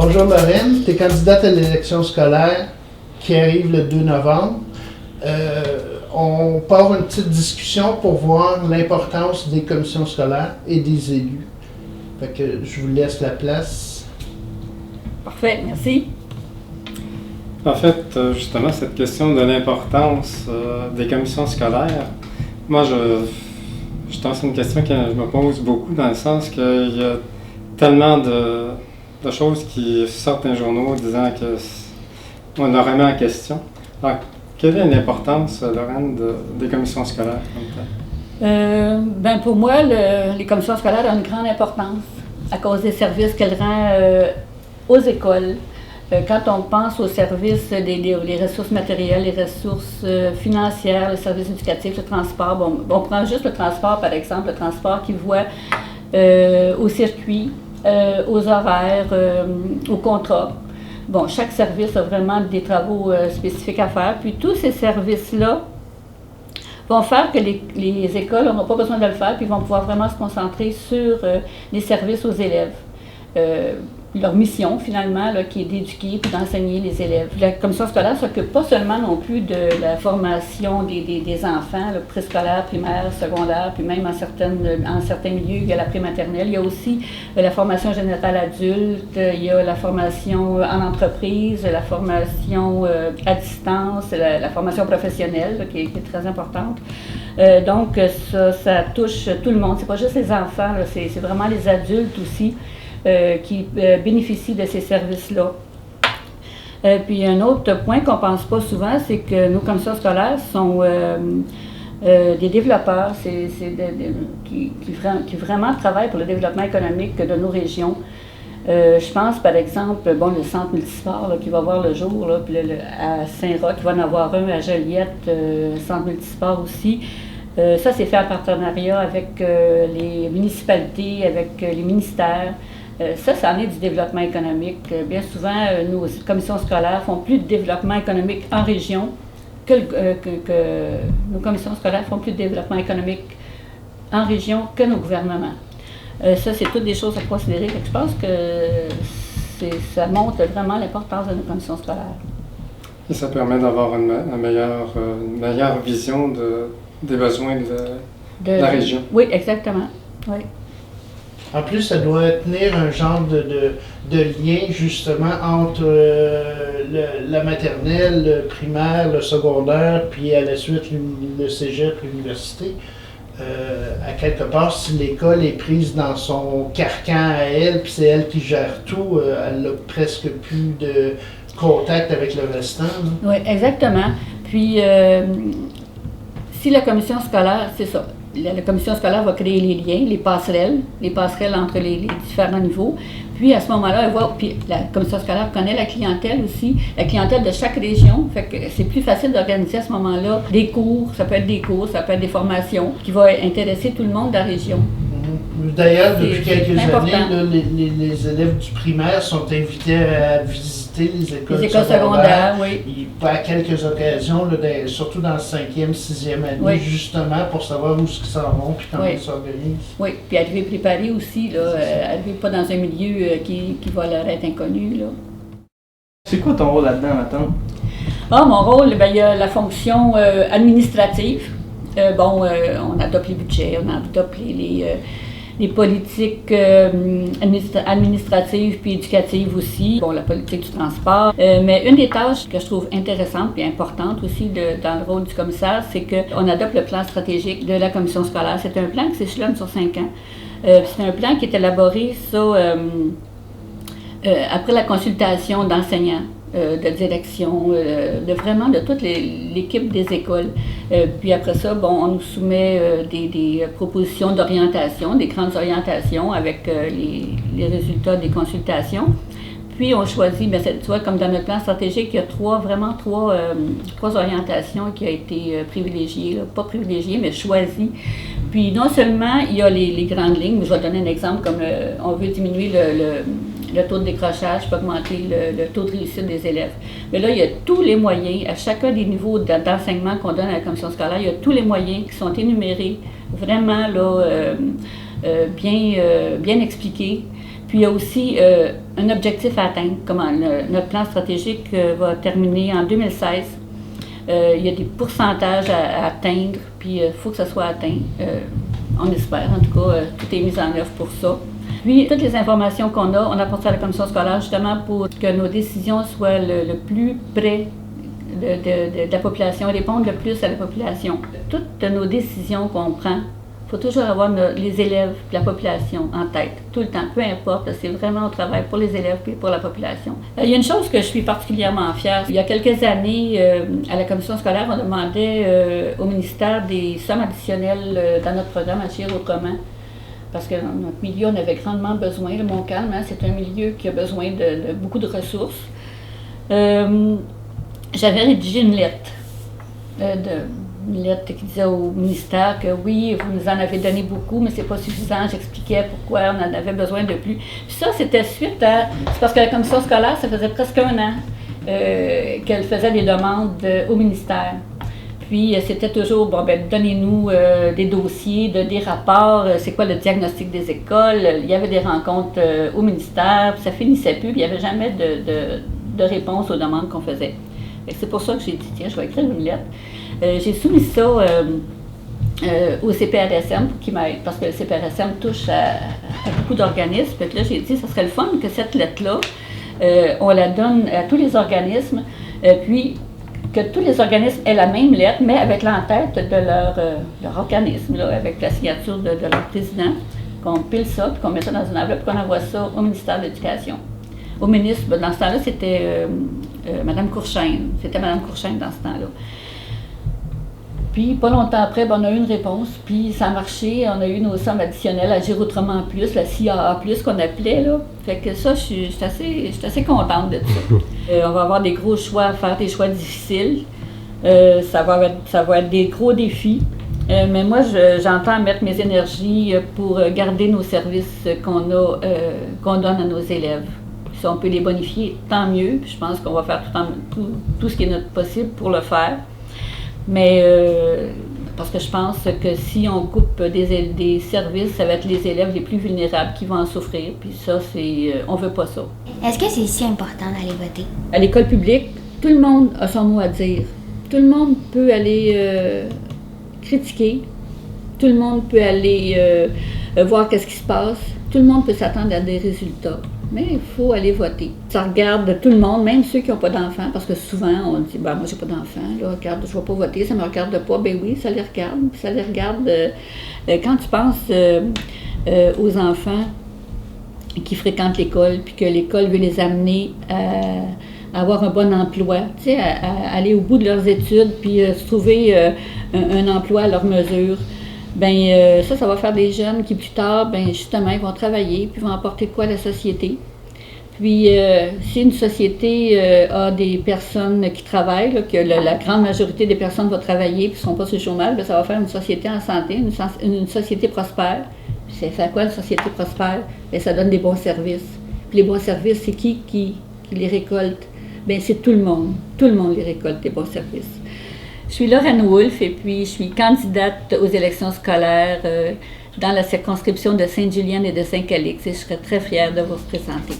Bonjour Lorraine, tu es candidate à l'élection scolaire qui arrive le 2 novembre. On part une petite discussion pour voir l'importance des commissions scolaires et des élus. Fait que je vous laisse la place. Parfait, merci. En fait, justement, cette question de l'importance des commissions scolaires, moi, je pense que c'est une question que je me pose beaucoup dans le sens qu'il y a tellement de choses qui sortent dans les journaux disant qu'on leur remet en question. Alors, quelle est l'importance, Lorraine, des commissions scolaires comme Ben pour moi, les commissions scolaires ont une grande importance à cause des services qu'elles rendent aux écoles. Quand on pense aux services, les ressources matérielles, les ressources financières, les services éducatifs, le transport, on prend juste le transport par exemple, le transport qui voit au circuit, aux horaires, au contrat. Bon, chaque service a vraiment des travaux spécifiques à faire. Puis tous ces services-là vont faire que les écoles n'auront pas besoin de le faire, puis vont pouvoir vraiment se concentrer sur les services aux élèves. Leur mission, finalement, là, qui est d'éduquer et d'enseigner les élèves. La commission scolaire ne s'occupe pas seulement non plus de la formation des enfants, là, préscolaire, primaire, secondaire, puis même en certains milieux, il y a la prématernelle. Il y a aussi la formation générale adulte, il y a la formation en entreprise, la formation à distance, la formation professionnelle, là, qui est très importante. Donc, ça touche tout le monde. C'est pas juste les enfants, là, c'est vraiment les adultes aussi. Qui bénéficient de ces services-là. Puis un autre point qu'on ne pense pas souvent, c'est que nos commissions scolaires sont des développeurs qui vraiment travaillent pour le développement économique de nos régions. Je pense par exemple, le centre multisport là, qui va voir le jour, là, puis à Saint-Roch, il va en avoir un à Joliette, centre multisport aussi. Ça, c'est fait en partenariat avec les municipalités, avec les ministères. Ça en est du développement économique. Bien souvent, nos commissions scolaires font plus de développement économique en région que nos commissions scolaires font plus de développement économique en région que nos gouvernements. Ça, c'est toutes des choses à considérer. Je pense que ça montre vraiment l'importance de nos commissions scolaires. Et ça permet d'avoir une meilleure vision des besoins de la région. Oui, exactement. Oui. En plus, ça doit tenir un genre de lien justement entre la maternelle, le primaire, le secondaire, puis à la suite le cégep, l'université. À quelque part, si l'école est prise dans son carcan à elle, puis c'est elle qui gère tout, elle n'a presque plus de contact avec le restant. Là. Oui, exactement. Puis, si la commission scolaire, c'est ça. La commission scolaire va créer les liens, les passerelles entre les différents niveaux. Puis à ce moment-là, puis la commission scolaire connaît la clientèle aussi, la clientèle de chaque région. Fait que c'est plus facile d'organiser à ce moment-là des cours, ça peut être des formations qui vont intéresser tout le monde de la région. D'ailleurs, depuis quelques années, là, les élèves du primaire sont invités à visiter les écoles secondaires. Oui. À quelques occasions, là, surtout dans le 5e, 6e année, oui. Justement pour savoir où ils s'en vont et comment ils s'organisent. Oui, puis arriver préparé aussi, là, arriver pas dans un milieu qui va leur être inconnu. Là. C'est quoi ton rôle là-dedans, maintenant? Mon rôle, il y a la fonction administrative. On adopte les budgets, on adopte les politiques administratives puis éducatives aussi. La politique du transport. Mais une des tâches que je trouve intéressante et importante aussi dans le rôle du commissaire, c'est qu'on adopte le plan stratégique de la commission scolaire. C'est un plan qui s'échelonne sur 5 ans. C'est un plan qui est élaboré après la consultation d'enseignants. De direction, de toute l'équipe des écoles. Puis après ça, on nous soumet des propositions d'orientation, des grandes orientations avec les résultats des consultations. Puis on choisit, tu vois, comme dans notre plan stratégique, il y a trois orientations qui ont été privilégiées, là, pas privilégiées, mais choisies. Puis non seulement il y a les grandes lignes, mais je vais donner un exemple, comme on veut diminuer le taux de décrochage, pour augmenter le taux de réussite des élèves. Mais là, il y a tous les moyens, à chacun des niveaux d'enseignement qu'on donne à la commission scolaire, il y a tous les moyens qui sont énumérés, vraiment là, bien expliqués. Puis il y a aussi un objectif à atteindre. Notre plan stratégique va terminer en 2016. Il y a des pourcentages à atteindre, puis il faut que ça soit atteint. On espère, en tout cas, tout est mis en œuvre pour ça. Puis, toutes les informations qu'on a, on apporte ça à la commission scolaire justement pour que nos décisions soient le plus près de la population, répondre le plus à la population. Toutes nos décisions qu'on prend, il faut toujours avoir les élèves et la population en tête, tout le temps, peu importe, c'est vraiment au travail pour les élèves et pour la population. Il y a une chose que je suis particulièrement fière. Il y a quelques années, à la commission scolaire, on demandait au ministère des sommes additionnelles dans notre programme Agir autrement. Parce que dans notre milieu, on avait grandement besoin. Le Montcalm, c'est un milieu qui a besoin de beaucoup de ressources. J'avais rédigé une lettre, qui disait au ministère que oui, vous nous en avez donné beaucoup, mais c'est pas suffisant. J'expliquais pourquoi on en avait besoin de plus. Puis ça, c'était suite à... C'est parce que la commission scolaire, ça faisait presque 1 an qu'elle faisait des demandes au ministère. Puis c'était toujours, donnez-nous des dossiers, des rapports, c'est quoi le diagnostic des écoles. Il y avait des rencontres au ministère, puis ça finissait plus, puis il n'y avait jamais de réponse aux demandes qu'on faisait. C'est pour ça que j'ai dit, tiens, je vais écrire une lettre. J'ai soumis ça au CPRSM pour qu'il m'aide, parce que le CPRSM touche à beaucoup d'organismes. Puis là, j'ai dit, ça serait le fun que cette lettre-là, on la donne à tous les organismes, puis que tous les organismes aient la même lettre, mais avec l'entête de leur organisme, là, avec la signature de leur président, qu'on pile ça, puis qu'on met ça dans une enveloppe, puis qu'on envoie ça au ministère de l'Éducation. Au ministre, dans ce temps-là, c'était Mme Courchaine. C'était Mme Courchaine dans ce temps-là. Puis, pas longtemps après, on a eu une réponse, puis ça a marché. On a eu nos sommes additionnelles, Agir autrement plus, la CAA plus qu'on appelait, là. Fait que ça, je suis assez contente de ça. On va avoir des gros choix à faire, des choix difficiles. Ça va être des gros défis. Mais moi, j'entends mettre mes énergies pour garder nos services qu'on donne à nos élèves. Si on peut les bonifier, tant mieux. Puis je pense qu'on va faire tout ce qui est notre possible pour le faire. Mais parce que je pense que si on coupe des services, ça va être les élèves les plus vulnérables qui vont en souffrir. Puis ça, on veut pas ça. Est-ce que c'est si important d'aller voter? À l'école publique, tout le monde a son mot à dire. Tout le monde peut aller critiquer. Tout le monde peut aller voir qu'est-ce qui se passe. Tout le monde peut s'attendre à des résultats. Mais il faut aller voter. Ça regarde tout le monde, même ceux qui n'ont pas d'enfants, parce que souvent on dit, moi j'ai pas d'enfants, là, regarde, je ne vais pas voter, ça ne me regarde pas. Ben oui, ça les regarde. Ça les regarde. Quand tu penses aux enfants qui fréquentent l'école, puis que l'école veut les amener à avoir un bon emploi, tu sais, à aller au bout de leurs études, puis se trouver un emploi à leur mesure. Ben ça va faire des jeunes qui plus tard, ben justement, ils vont travailler, puis vont apporter quoi à la société. Puis si une société a des personnes qui travaillent, là, que la grande majorité des personnes vont travailler, puis ne sont pas sur le chômage, ben ça va faire une société en santé, une société prospère. Puis ça fait quoi une société prospère? Ben ça donne des bons services. Puis les bons services, c'est qui les récolte? Ben c'est tout le monde. Tout le monde les récolte, des bons services. Je suis Lorraine Wolf et puis je suis candidate aux élections scolaires dans la circonscription de Sainte-Julienne et de Saint-Calix et je serais très fière de vous présenter.